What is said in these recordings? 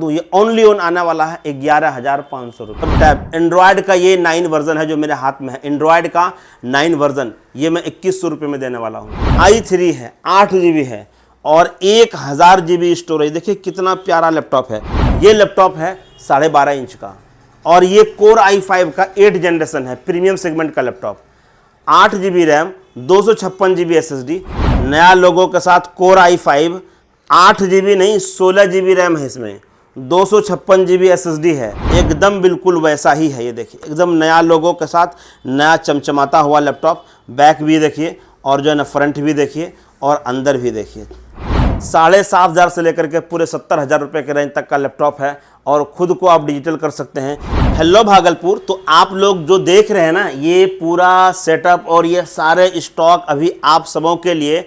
तो ये only on आने वाला है 11,500 रुपये। टैब एंड्रॉयड का ये 9 वर्जन है जो मेरे हाथ में है, एंड्रॉयड का 9 वर्जन, ये मैं 2100 रुपये में देने वाला हूँ। i3 है, 8 GB है और 1000 GB स्टोरेज। देखिए कितना प्यारा लैपटॉप है। ये लैपटॉप है 12.5 इंच का और ये कोर i5 का 8 जनरेशन है, प्रीमियम सेगमेंट का laptop. 8 GB RAM, 256 GB SSD, नया लोगों के साथ कोर i5, 8 GB नहीं 16 GB रैम है इसमें, 256 GB SSD है, एकदम बिल्कुल वैसा ही है। ये देखिए एकदम नया लोगों के साथ नया चमचमाता हुआ लैपटॉप। बैक भी देखिए और जो है ना फ्रंट भी देखिए और अंदर भी देखिए। 7,500 से लेकर के पूरे 70,000 रुपये के रेंज तक का लैपटॉप है और खुद को आप डिजिटल कर सकते हैं। हेलो भागलपुर, तो आप लोग जो देख रहे हैं ना, ये पूरा सेटअप और ये सारे स्टॉक अभी आप सबों के लिए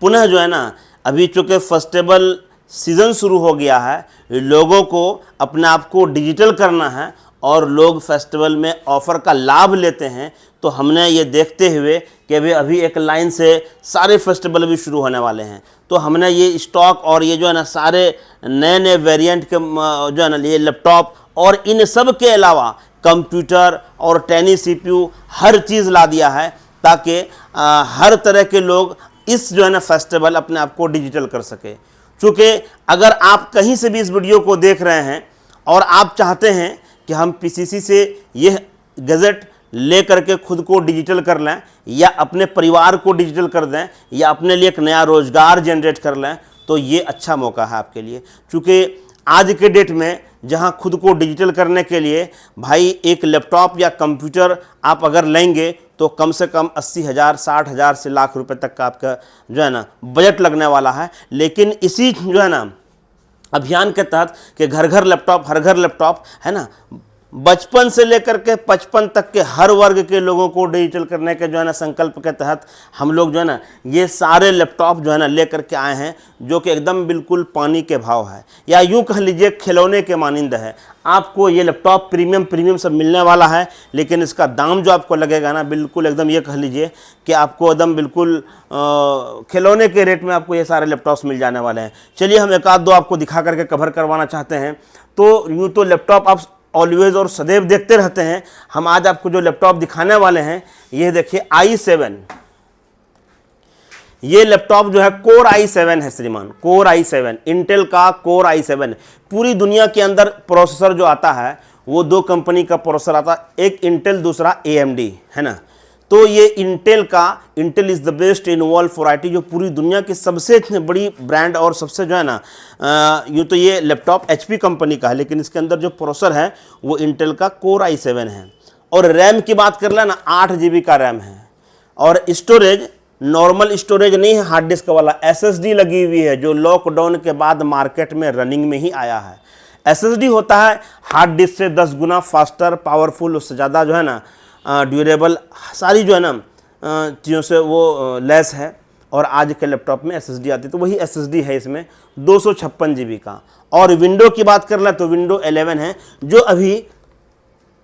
पुनः जो है ना, अभी चूँकि फेस्टिवल सीज़न शुरू हो गया है, लोगों को अपने आप को डिजिटल करना है और लोग फेस्टिवल में ऑफ़र का लाभ लेते हैं, तो हमने ये देखते हुए कि अभी एक लाइन से सारे फेस्टिवल भी शुरू होने वाले हैं, तो हमने ये स्टॉक और ये जो है ना सारे नए नए वेरिएंट के जो है ना ये लैपटॉप और इन सब के अलावा कंप्यूटर और 10 CPU हर चीज़ ला दिया है, ताकि हर तरह के लोग इस जो है ना फेस्टिवल अपने आप को डिजिटल कर सके। चूँकि अगर आप कहीं से भी इस वीडियो को देख रहे हैं और आप चाहते हैं कि हम PCC से यह गैजेट ले करके खुद को डिजिटल कर लें या अपने परिवार को डिजिटल कर दें या अपने लिए एक नया रोज़गार जनरेट कर लें, तो ये अच्छा मौका है आपके लिए। चूँकि आज के डेट में जहां खुद को डिजिटल करने के लिए भाई एक लैपटॉप या कंप्यूटर आप अगर लेंगे तो कम से कम 80,000, 60,000 से लाख रुपए तक का आपका जो है ना बजट लगने वाला है। लेकिन इसी जो है ना अभियान के तहत कि घर घर लैपटॉप, हर घर लैपटॉप है ना, बचपन से लेकर के 55 तक के हर वर्ग के लोगों को डिजिटल करने के जो है ना संकल्प के तहत हम लोग जो है ना ये सारे लैपटॉप जो है ना लेकर के आए हैं, जो कि एकदम बिल्कुल पानी के भाव है या यूँ कह लीजिए खिलौने के मानिंद है। आपको ये लैपटॉप प्रीमियम सब मिलने वाला है, लेकिन इसका दाम जो आपको लगेगा ना, बिल्कुल एकदम ये कह लीजिए कि आपको एकदम बिल्कुल खिलौने के रेट में आपको ये सारे लैपटॉप्स मिल जाने वाले हैं। चलिए हम एक आध दो आपको दिखा करके कवर करवाना चाहते हैं। तो यूँ तो लैपटॉप आप ऑलवेज और सदैव देखते रहते हैं। हम आज आपको जो लैपटॉप दिखाने वाले हैं, ये देखिए i7, ये लैपटॉप जो है कोर i7 है श्रीमान, कोर i7, इंटेल का कोर i7। पूरी दुनिया के अंदर प्रोसेसर जो आता है वो 2 कंपनी का प्रोसेसर आता है, एक इंटेल दूसरा AMD है ना। तो ये इंटेल का, Intel is the best in all variety, जो पूरी दुनिया की सबसे बड़ी ब्रांड और सबसे जो है ना यूँ तो ये लैपटॉप HP कंपनी का है, लेकिन इसके अंदर जो प्रोसेसर है वो इंटेल का कोर i7 है। और रैम की बात कर लें ना, 8 GB का रैम है और स्टोरेज नॉर्मल स्टोरेज नहीं है, हार्ड डिस्क वाला SSD लगी हुई है, जो लॉकडाउन के बाद मार्केट में रनिंग में ही आया है। SSD होता है हार्ड डिस्क से 10 गुना फास्टर, पावरफुल, उससे ज़्यादा जो है ना ड्यूरेबल, सारी जो है ना चीज़ों से वो लेस है। और आज के लैपटॉप में SSD आती है, तो वही SSD है इसमें 256 GB का। और विंडो की बात कर लें तो विंडो 11 है, जो अभी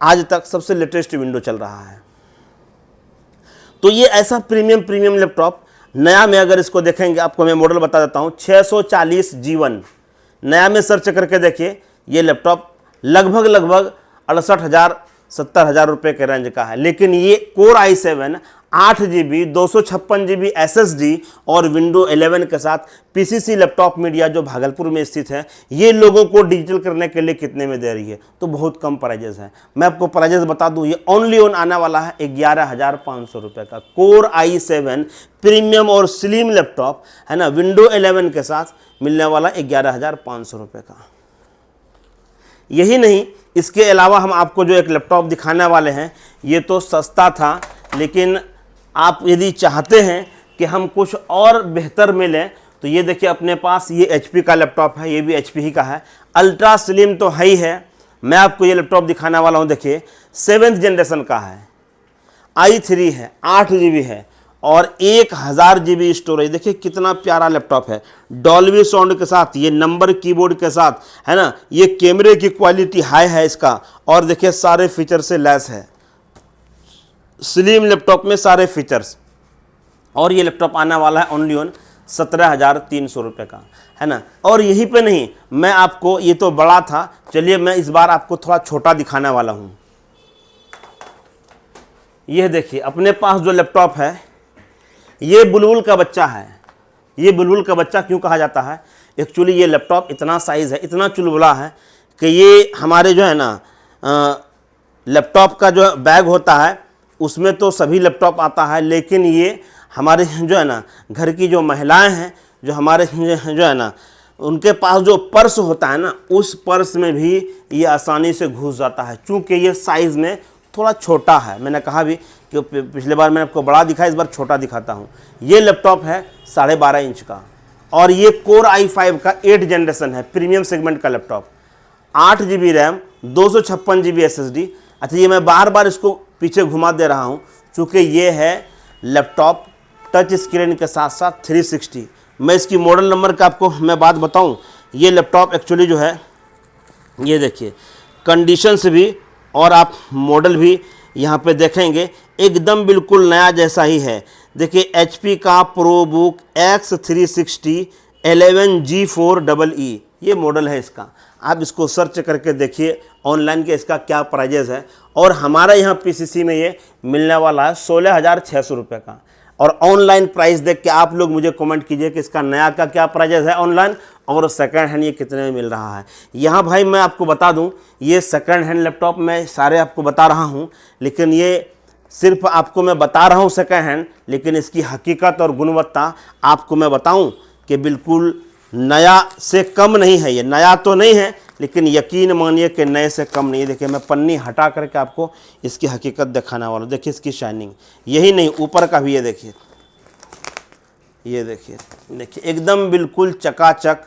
आज तक सबसे लेटेस्ट विंडो चल रहा है। तो ये ऐसा प्रीमियम लैपटॉप नया में अगर इसको देखेंगे, आपको मैं मॉडल बता देता हूँ, 640 G1 नया में सर्च करके देखिए। ये लैपटॉप लगभग 68,000 70,000 रुपये के रेंज का है। लेकिन ये core i7 8 GB 256 GB SSD और विंडो 11 के साथ PCC लैपटॉप मीडिया जो भागलपुर में स्थित है, ये लोगों को डिजिटल करने के लिए कितने में दे रही है? तो बहुत कम प्राइजेस है। मैं आपको प्राइजेस बता दूं, ये ओनली ऑन आने वाला है 11,500 रुपये का कोर i7 प्रीमियम और स्लिम लैपटॉप है ना, विंडो 11 के साथ मिलने वाला 11,500 रुपये का। यही नहीं, इसके अलावा हम आपको जो एक लैपटॉप दिखाने वाले हैं, ये तो सस्ता था, लेकिन आप यदि चाहते हैं कि हम कुछ और बेहतर मिले, तो ये देखिए अपने पास ये HP का लैपटॉप है, ये भी HP ही का है, अल्ट्रा स्लिम तो है ही है। मैं आपको ये लैपटॉप दिखाने वाला हूँ, देखिए 7th जनरेशन का है, i3 है, 8 GB है और 1000 GB स्टोरेज। देखिए कितना प्यारा लैपटॉप है, डॉल्बी साउंड के साथ, ये नंबर कीबोर्ड के साथ है ना, ये कैमरे की क्वालिटी हाई है इसका, और देखिए सारे फीचर से लैस है, स्लिम लैपटॉप में सारे फीचर्स। और ये लैपटॉप आने वाला है ओनली ऑन 17,300 रुपये का, है ना। और यहीं पे नहीं, मैं आपको, ये तो बड़ा था, चलिए मैं इस बार आपको थोड़ा छोटा दिखाने वाला हूँ। यह देखिए अपने पास जो लैपटॉप है, ये बुलबुल का बच्चा है। ये बुलबुल का बच्चा क्यों कहा जाता है? एक्चुअली ये लैपटॉप इतना साइज़ है, इतना चुलबुला है कि ये हमारे जो है ना लैपटॉप का जो बैग होता है उसमें तो सभी लैपटॉप आता है, लेकिन ये हमारे जो है ना घर की जो महिलाएं हैं, जो हमारे जो है ना उनके पास जो पर्स होता है ना, उस पर्स में भी ये आसानी से घुस जाता है, चूँकि ये साइज़ में थोड़ा छोटा है। मैंने कहा भी कि पिछले बार मैंने आपको बड़ा दिखाया, इस बार छोटा दिखाता हूँ। ये लैपटॉप है 12.5 इंच का और ये कोर i5 का 8 जनरेशन है, प्रीमियम सेगमेंट का laptop. 8 GB RAM, 256 GB SSD। अच्छा, ये मैं बार बार इसको पीछे घुमा दे रहा हूँ चूँकि ये है लैपटॉप टच स्क्रीन के साथ साथ 360। मैं इसकी मॉडल नंबर का आपको मैं बात बताऊँ, ये लैपटॉप एक्चुअली जो है, ये देखिए कंडीशन से भी और आप मॉडल भी यहाँ पे देखेंगे एकदम बिल्कुल नया जैसा ही है। देखिए HP का ProBook X360 11G4EE ये मॉडल है इसका। आप इसको सर्च करके देखिए ऑनलाइन के इसका क्या प्राइजेज़ है। और हमारे यहाँ PCC में ये मिलने वाला है 16,600 रुपये का। और ऑनलाइन प्राइस देख के आप लोग मुझे कमेंट कीजिए कि इसका नया का क्या प्राइजेज़ है ऑनलाइन, और सेकंड हैंड ये कितने में मिल रहा है। यहाँ भाई मैं आपको बता दूँ, ये सेकंड हैंड लैपटॉप मैं सारे आपको बता रहा हूँ, लेकिन ये सिर्फ आपको मैं बता रहा हूँ सेकंड हैंड, लेकिन इसकी हकीकत और गुणवत्ता आपको मैं बताऊँ कि बिल्कुल नया से कम नहीं है। ये नया तो नहीं है, लेकिन यकीन मानिए कि नए से कम नहीं है। देखिए मैं पन्नी हटा करके आपको इसकी हकीकत दिखाने वाला हूँ। देखिए इसकी शाइनिंग, यही नहीं ऊपर का भी ये देखिए, ये देखिए, देखिए एकदम बिल्कुल चकाचक,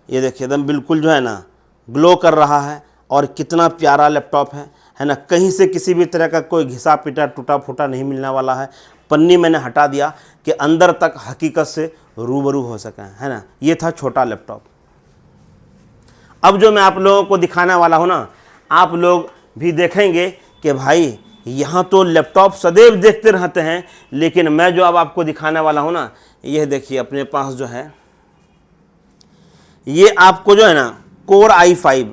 ये देखिए एकदम बिल्कुल जो है ना ग्लो कर रहा है। और कितना प्यारा लैपटॉप है ना। कहीं से किसी भी तरह का कोई घिसा पिटा टूटा फूटा नहीं मिलने वाला है। पन्नी मैंने हटा दिया कि अंदर तक हकीकत से रूबरू हो सके, है ना। ये था छोटा लैपटॉप। अब जो मैं आप लोगों को दिखाने वाला हूँ ना, आप लोग भी देखेंगे कि भाई यहाँ तो लैपटॉप सदैव देखते रहते हैं, लेकिन मैं जो अब आपको दिखाने वाला हूँ ना, यह देखिए अपने पास जो है, ये आपको जो है ना कोर i5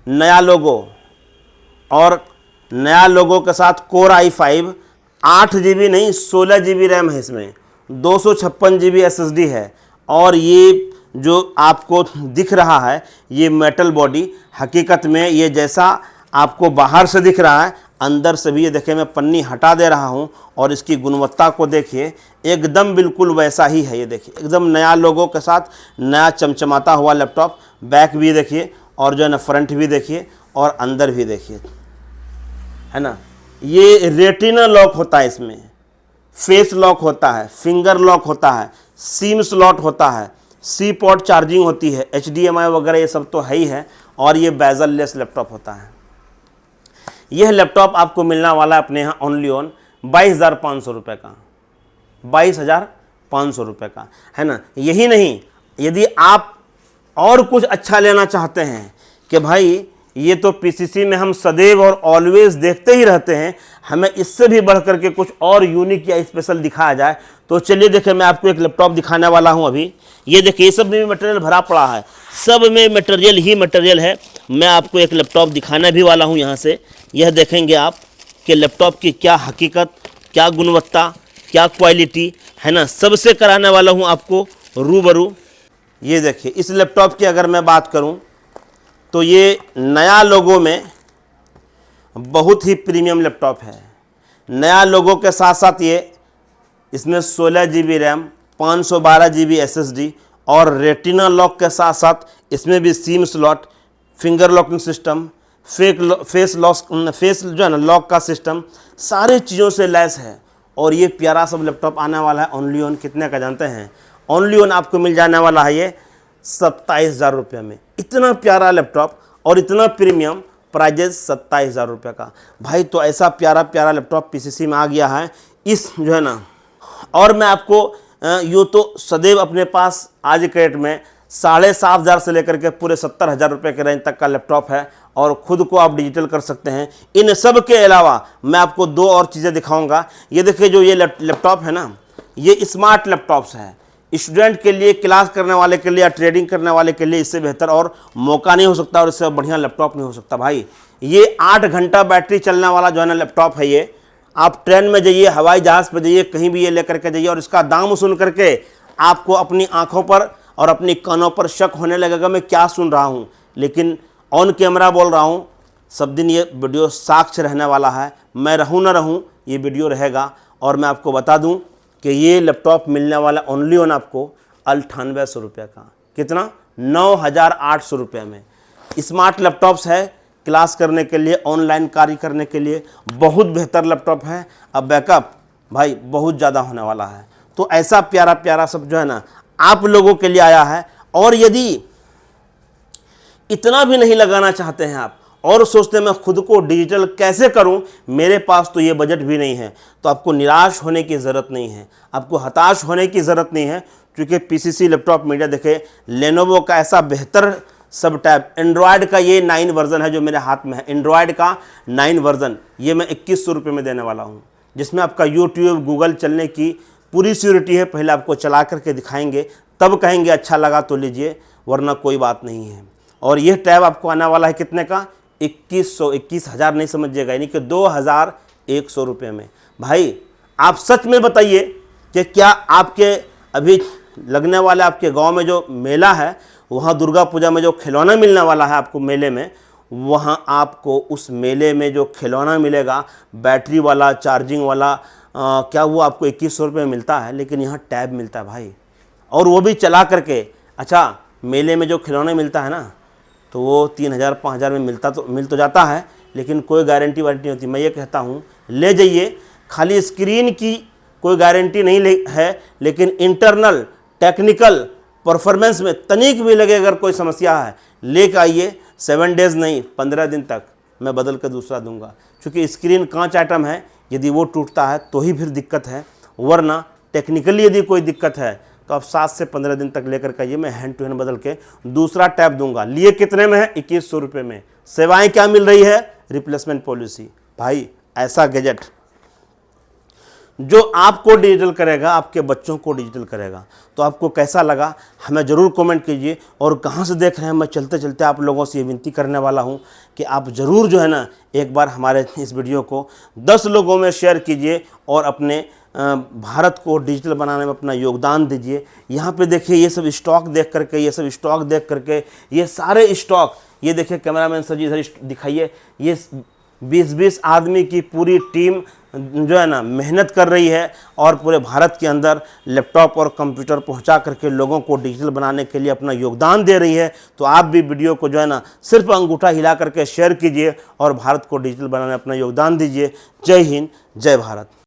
नया लोगो, और नया लोगो के साथ कोर i5 8 GB नहीं 16 GB रैम है इसमें, 256 GB SSD है। और ये जो आपको दिख रहा है ये मेटल बॉडी, हकीकत में ये जैसा आपको बाहर से दिख रहा है अंदर से भी, ये देखिए मैं पन्नी हटा दे रहा हूँ और इसकी गुणवत्ता को देखिए एकदम बिल्कुल वैसा ही है। ये देखिए एकदम नया लोगों के साथ नया चमचमाता हुआ लैपटॉप। बैक भी देखिए और जो है ना फ्रंट भी देखिए और अंदर भी देखिए, है ना। ये रेटिना लॉक होता है इसमें, फेस लॉक होता है, फिंगर लॉक होता है, सिम स्लॉट होता है, सी पोर्ट चार्जिंग होती है, HDMI वगैरह ये सब तो है ही है। और ये बेजल लेस लैपटॉप होता है। यह लैपटॉप आपको मिलने वाला है अपने यहाँ ओनली ऑन 22,500 रुपये का, 22,500 रुपये का, है ना। यही नहीं, यदि आप और कुछ अच्छा लेना चाहते हैं कि भाई ये तो PCC में हम सदैव और ऑलवेज देखते ही रहते हैं, हमें इससे भी बढ़ करके कुछ और यूनिक या स्पेशल दिखाया जाए, तो चलिए देखिए मैं आपको एक लैपटॉप दिखाने वाला हूं अभी। ये देखिए ये सब में मटेरियल भरा पड़ा है, सब में मटेरियल ही मटेरियल है। मैं आपको एक लैपटॉप दिखाने भी वाला हूं यहाँ से। यह देखेंगे आप कि लैपटॉप की क्या हकीकत, क्या गुणवत्ता, क्या क्वालिटी, है ना, सबसे कराने वाला हूँ आपको रूबरू। ये देखिए इस लैपटॉप की अगर मैं बात करूँ तो ये नया लोगो में बहुत ही प्रीमियम लैपटॉप है। नया लोगो के साथ साथ ये इसमें 16 GB रैम, 512 GB SSD और रेटिना लॉक के साथ साथ इसमें भी SIM slot, finger locking system, face जो है ना लॉक का सिस्टम, सारे चीज़ों से लैस है। और ये प्यारा सब लैपटॉप आने वाला है ओनली ऑन कितने का जानते हैं? ओनली ऑन आपको मिल जाने वाला है ये 27,000 रुपये में। इतना प्यारा लैपटॉप और इतना प्रीमियम, प्राइजेस 27,000 रुपये का। भाई तो ऐसा प्यारा प्यारा लैपटॉप PCC में आ गया है इस जो है ना। और मैं आपको यूँ तो सदैव अपने पास आज के रेट में 7,500 से लेकर के पूरे 70,000 रुपये के रेंज तक का लैपटॉप है, और ख़ुद को आप डिजिटल कर सकते हैं। इन सब के अलावा मैं आपको 2 और चीज़ें दिखाऊंगा। ये देखिए जो ये लैपटॉप है ना, ये स्मार्ट लैपटॉप्स है। स्टूडेंट के लिए, क्लास करने वाले के लिए या ट्रेडिंग करने वाले के लिए इससे बेहतर और मौका नहीं हो सकता और इससे बढ़िया लैपटॉप नहीं हो सकता भाई। ये 8 घंटा बैटरी चलने वाला जो है ना लैपटॉप है ये। आप ट्रेन में जाइए, हवाई जहाज़ पर जाइए, कहीं भी ये लेकर के जाइए और इसका दाम सुन करके आपको अपनी आंखों पर और अपनी कानों पर शक होने लगेगा मैं क्या सुन रहा हूँ। लेकिन ऑन कैमरा बोल रहा हूँ, सब दिन ये वीडियो साक्ष्य रहने वाला है। मैं रहूँ ना रहूँ, ये वीडियो रहेगा। और मैं आपको बता दूँ कि ये लैपटॉप मिलने वाला ओनली ऑन आपको 9800 रुपये का। कितना? 9800 रुपये में स्मार्ट लैपटॉप्स है क्लास करने के लिए, ऑनलाइन कार्य करने के लिए बहुत बेहतर लैपटॉप है। अब बैकअप भाई बहुत ज़्यादा होने वाला है। तो ऐसा प्यारा प्यारा सब जो है ना आप लोगों के लिए आया है। और यदि इतना भी नहीं लगाना चाहते हैं आप और सोचते हैं मैं खुद को डिजिटल कैसे करूं, मेरे पास तो ये बजट भी नहीं है, तो आपको निराश होने की ज़रूरत नहीं है, आपको हताश होने की ज़रूरत नहीं है। क्योंकि पीसीसी लैपटॉप मीडिया देखे लेनोवो का ऐसा बेहतर सब टैब, एंड्रॉयड का ये 9 वर्जन है जो मेरे हाथ में है, एंड्रॉयड का 9 वर्जन, ये मैं 2100 रुपये में देने वाला हूँ, जिसमें आपका यूट्यूब गूगल चलने की पूरी सिक्योरिटी है। पहले आपको चला करके दिखाएंगे, तब कहेंगे अच्छा लगा तो लीजिए, वरना कोई बात नहीं है। और ये टैब आपको आने वाला है कितने का? 21,000 नहीं समझिएगा, यानी कि 2100 रुपये में। भाई आप सच में बताइए कि क्या आपके अभी लगने वाले आपके गांव में जो मेला है, वहाँ दुर्गा पूजा में जो खिलौना मिलने वाला है आपको मेले में, वहाँ आपको उस मेले में जो खिलौना मिलेगा बैटरी वाला, चार्जिंग वाला, क्या वो आपको 2100 रुपये में मिलता है? लेकिन यहाँ टैब मिलता है भाई, और वो भी चला करके। अच्छा, मेले में जो खिलौना मिलता है ना, तो वो 3000-5000 में मिल तो जाता है, लेकिन कोई गारंटी वारंटी नहीं होती। मैं ये कहता हूँ ले जाइए, खाली स्क्रीन की कोई गारंटी नहीं है, लेकिन इंटरनल टेक्निकल परफॉर्मेंस में तनिक भी लगे अगर कोई समस्या है, लेकर आइए। 7 डेज़ नहीं 15 दिन तक मैं बदल कर दूसरा दूंगा। क्योंकि स्क्रीन कांच आइटम है, यदि वो टूटता है तो ही फिर दिक्कत है, वरना टेक्निकली यदि कोई दिक्कत है तो आप 7 से 15 दिन तक लेकर के आइए, मैं हैंड टू हैंड बदल के दूसरा टैब दूंगा। लिए कितने में है? 2100 रुपये में। सेवाएं क्या मिल रही है? Replacement policy. भाई ऐसा गैजेट जो आपको डिजिटल करेगा, आपके बच्चों को डिजिटल करेगा। तो आपको कैसा लगा हमें ज़रूर कमेंट कीजिए। और कहाँ से देख रहे हैं, मैं चलते चलते आप लोगों से ये विनती करने वाला हूँ कि आप ज़रूर जो है ना एक बार हमारे इस वीडियो को 10 लोगों में शेयर कीजिए और अपने भारत को डिजिटल बनाने में अपना योगदान दीजिए। यहाँ पे देखिए ये सब स्टॉक देख करके, ये सारे स्टॉक, ये देखिए कैमरामैन सर जी इधर दिखाइए, ये 20-20 आदमी की पूरी टीम जो है ना मेहनत कर रही है और पूरे भारत के अंदर लैपटॉप और कंप्यूटर पहुंचा करके लोगों को डिजिटल बनाने के लिए अपना योगदान दे रही है। तो आप भी वीडियो को जो है ना सिर्फ अंगूठा हिला करके शेयर कीजिए और भारत को डिजिटल बनाने में अपना योगदान दीजिए। जय हिंद, जय भारत।